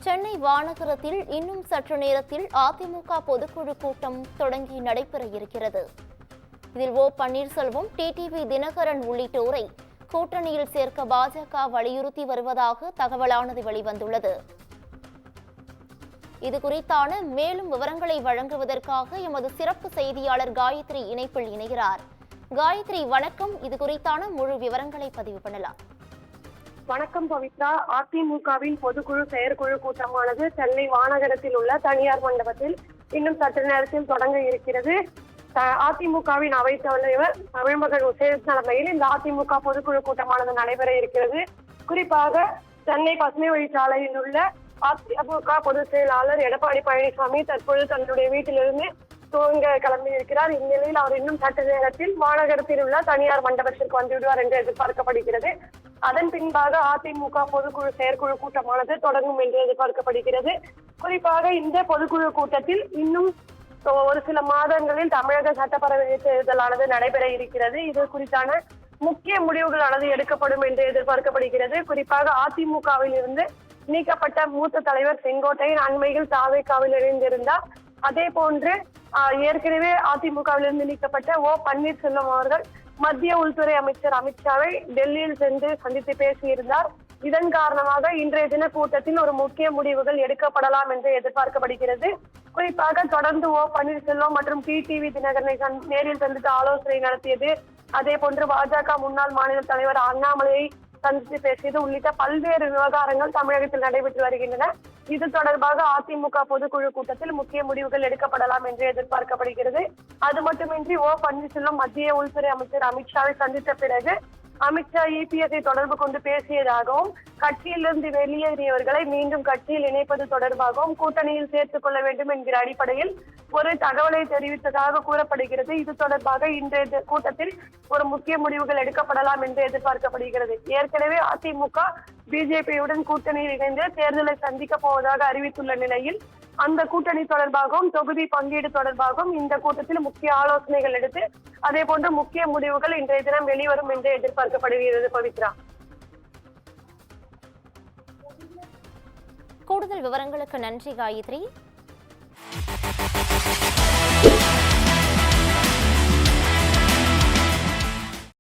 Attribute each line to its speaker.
Speaker 1: சென்னை வானகரத்தில் இன்னும் சற்று நேரத்தில் அதிமுக பொதுக்குழு கூட்டம் தொடங்கி நடைபெற இருக்கிறது. இதில் பன்னீர்செல்வம், டிடிவி தினகரன் உள்ளிட்டோரை கூட்டணியில் சேர்க்க பாஜக வலியுறுத்தி வருவதாக தகவலானது வெளிவந்துள்ளது. இதுகுறித்தான மேலும் விவரங்களை வழங்குவதற்காக எமது சிறப்பு செய்தியாளர் காயத்ரி இணைப்பில் இணைகிறார். காயத்ரி, வணக்கம். இதுகுறித்தான முழு விவரங்களை பதிவு பண்ணலாம்.
Speaker 2: வணக்கம் பவித்ரா. அதிமுகவின் பொதுக்குழு செயற்குழு கூட்டமானது சென்னை வானகரத்தில் உள்ள தனியார் மண்டபத்தில் இன்னும் சற்று நேரத்தில் தொடங்க இருக்கிறது. அதிமுகவின் அவைத் தலைவர் தமிழ்மகன் உசேன் தலைமையில் இந்த அதிமுக பொதுக்குழு கூட்டமானது நடைபெற இருக்கிறது. குறிப்பாக சென்னை பசுமை வழிச்சாலையில் உள்ள அதிமுக பொதுச் செயலாளர் எடப்பாடி பழனிசாமி தற்பொழுது தன்னுடைய வீட்டிலிருந்து துவங்க கிளம்பி இருக்கிறார். இந்நிலையில் அவர் இன்னும் சற்று நேரத்தில் மாநகரத்தில் உள்ள தனியார் மண்டபத்திற்கு வந்துவிடுவார் என்று எதிர்பார்க்கப்படுகிறது. அதன் பின்பாக அதிமுக பொதுக்குழு செயற்குழு கூட்டமானது தொடங்கும் என்று எதிர்பார்க்கப்படுகிறது. குறிப்பாக இந்த பொதுக்குழு கூட்டத்தில் இன்னும் ஒரு சில மாதங்களில் தமிழக சட்டப்பேரவை தேர்தலானது நடைபெற இருக்கிறது. இது குறித்தான முக்கிய முடிவுகளானது எடுக்கப்படும் என்று எதிர்பார்க்கப்படுகிறது. குறிப்பாக அதிமுகவில் இருந்து நீக்கப்பட்ட மூத்த தலைவர் செங்கோட்டையன் அண்மையில் தாவேகாவில் இணைந்திருந்தார். அதே போன்று ஏற்கனவே அதிமுகவிலிருந்து நீக்கப்பட்ட பன்னீர்செல்வம் அவர்கள் மத்திய உள்துறை அமைச்சர் அமித்ஷாவை டெல்லியில் சென்று சந்தித்து பேசியிருந்தார். இதன் காரணமாக இன்றைய தின கூட்டத்தில் ஒரு முக்கிய முடிவுகள் எடுக்கப்படலாம் என்று எதிர்பார்க்கப்படுகிறது. குறிப்பாக தொடர்ந்து பன்னீர்செல்வம் மற்றும் டிடிவி தினகரனை நேரில் சந்தித்து ஆலோசனை நடத்தியது, அதே போன்று பாஜக முன்னாள் மாநில தலைவர் அண்ணாமலையை சந்தித்து பேசியது உள்ளிட்ட பல்வேறு விவகாரங்கள் தமிழகத்தில் நடைபெற்று வருகின்றன. இது தொடர்பாக அதிமுக பொதுக்குழு கூட்டத்தில் முக்கிய முடிவுகள் எடுக்கப்படலாம் என்று எதிர்பார்க்கப்படுகிறது. அது மட்டுமின்றி பன்னீர்செல்வம் மத்திய உள்துறை அமைச்சர் அமித்ஷாவை சந்தித்த பிறகு அமித்ஷா இபிஎஸ்ஐ தொடர்பு கொண்டு பேசியதாகவும், கட்சியிலிருந்து வெளியேறியவர்களை மீண்டும் கட்சியில் இணைப்பது தொடர்பாகவும் கூட்டணியில் சேர்த்துக் கொள்ள வேண்டும் என்கிற அடிப்படையில் ஒரு தகவலை தெரிவித்ததாக கூறப்படுகிறது. இது தொடர்பாக இன்றைய கூட்டத்தில் ஒரு முக்கிய முடிவுகள் எடுக்கப்படலாம் என்று எதிர்பார்க்கப்படுகிறது. ஏற்கனவே அதிமுக பிஜேபியுடன் கூட்டணியில் இணைந்து தேர்தலை சந்திக்க போவதாக அறிவித்துள்ள நிலையில் அந்த கூட்டணி தொடர்பாகவும் தொகுதி பங்கீடு தொடர்பாகவும் இந்த கூட்டத்தில் முக்கிய ஆலோசனைகள் எடுத்து அதே போன்ற முக்கிய முடிவுகள் இன்றைய தினம் வெளிவரும் என்று எதிர்பார்க்கப்படுகிறது. பவித்ரா,
Speaker 1: கூடுதல் விவரங்களுக்கு நன்றி காயத்ரி.